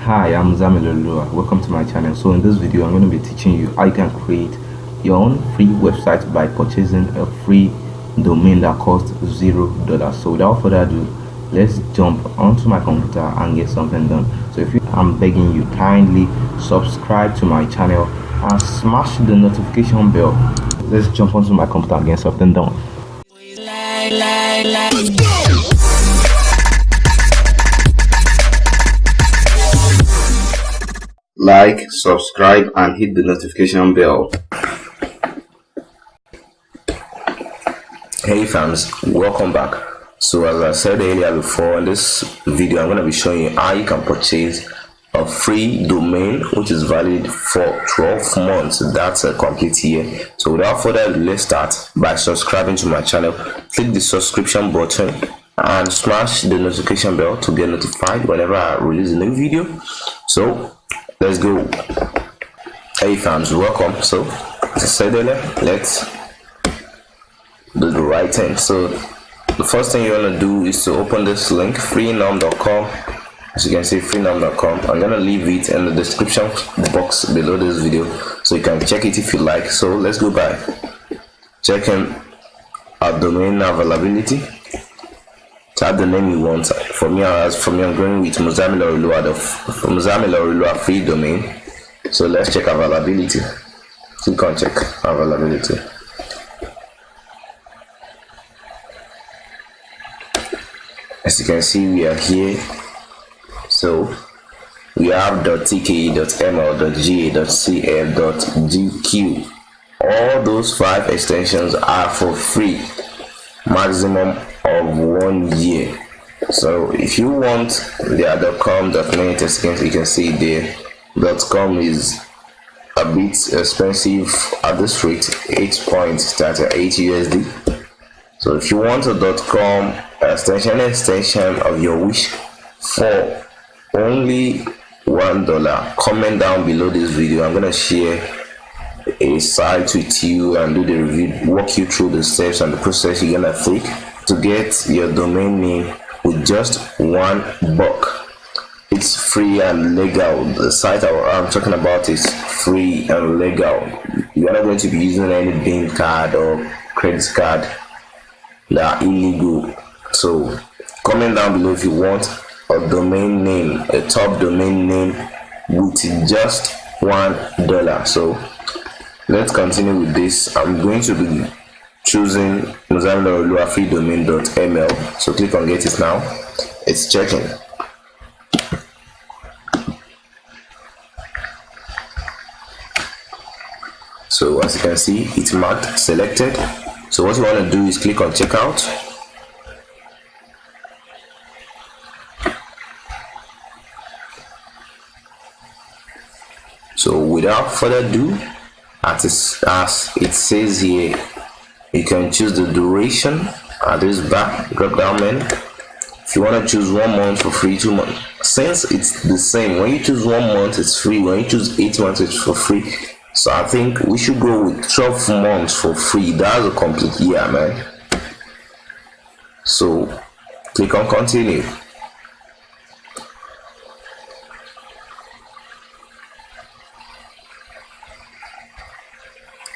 Hi, I'm Oreoluwa. Welcome to my channel. So in this video I'm going to be teaching you how you can create your own free website by purchasing a free domain that costs $0. So without further ado, let's jump onto my computer and get something done. So I'm begging you, kindly subscribe to my channel and smash the notification bell. Let's jump onto my computer and get something done. Like, subscribe and hit the notification bell. Hey fans, welcome back. So as I said earlier before, in this video I'm going to be showing you how you can purchase a free domain which is valid for 12 months. That's a complete year. So without further ado, let's start by subscribing to my channel. Click the subscription button and smash the notification bell to get notified whenever I release a new video. So let's go. Hey fans, welcome. So as I said earlier, let's do the right thing. So the first thing you want to do is to open this link, freenom.com. As you can see, freenom.com. I'm gonna leave it in the description box below this video so you can check it if you like. So let's go by checking our domain availability. Type the name you want. For me, I'm going with Muzzamil Oreoluwa, the Muzzamil Oreoluwa free domain. So let's check availability. Click on check availability. As you can see, we are here. So we have .tk, .ml, .ga, .cl, .gq. All those 5 extensions are for free, maximum of 1 year. So if you want the .com, .net, as you can see there, .com is a bit expensive at this rate, 8 points start at 8 USD. So if you want a .com extension of your wish for only $1, comment down below this video. I'm gonna share a site with you and do the review, walk you through the steps and the process you're gonna take to get your domain name with just $1. It's free and legal. The site I'm talking about is free and legal. You're not going to be using any bank card or credit card that are illegal. So comment down below if you want a domain name, a top domain name with just $1. So let's continue with this. I'm going to be choosing Muzzamil Oreoluwa free domain.ml. So click on get it now. It's checking. So as you can see, it's marked selected. So what you want to do is click on checkout. So without further ado, as it says here, you can choose the duration at this back drop down menu. If you want to choose 1 month for free, 2 months, since it's the same, when you choose 1 month it's free, when you choose 8 months it's for free. So I think we should go with 12 months for free. That's a complete year, man. So click on continue.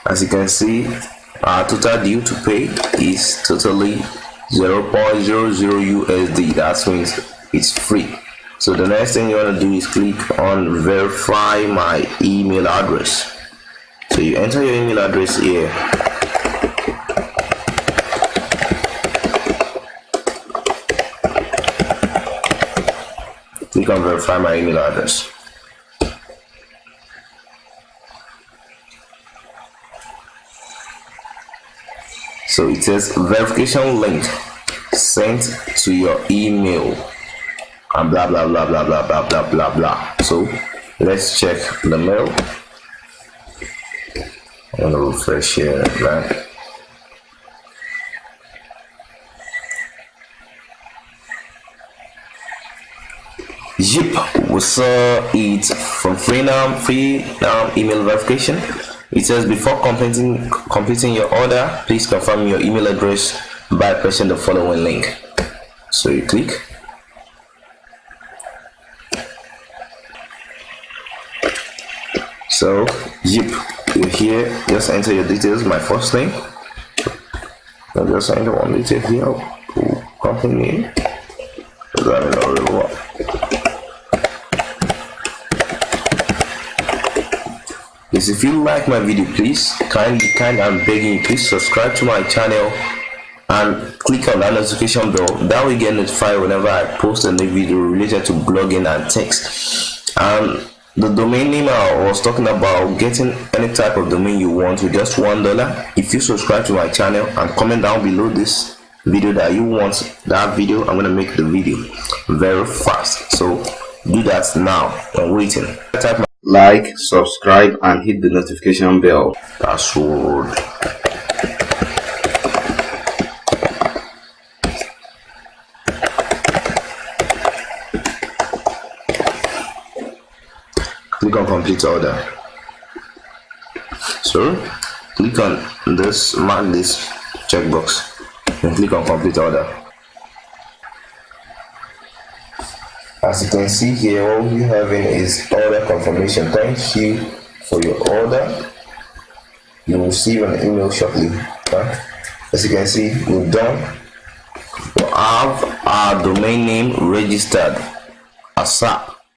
As you can see, our total due to pay is totally 0.00 USD. That means it's free. So the next thing you want to do is click on verify my email address. So you enter your email address here. Click on verify my email address. So it says verification link sent to your email and blah blah blah blah blah blah blah blah blah. So let's check the mail. I'm gonna refresh here, man. Yep, what's up? It's from free email verification. It says before completing your order, please confirm your email address by pressing the following link. So you click. So you're here, just enter your details. My first name, I'll just enter one detail here. Company name, Oreoluwa. Please, if you like my video, please kindly I'm begging you, please subscribe to my channel and click on that notification bell. That will get notified whenever I post a new video related to blogging and text. And the domain name I was talking about, getting any type of domain you want with just $1. If you subscribe to my channel and comment down below this video that you want that video, I'm gonna make the video very fast. So do that now. I'm waiting. Type like, subscribe, and hit the notification bell. Password. Click on complete order. So click on this, mark this checkbox, and click on complete order. As you can see here, what we having is order confirmation. Thank you for your order. You will receive an email shortly. As you can see, we're done. We have our domain name registered ASAP.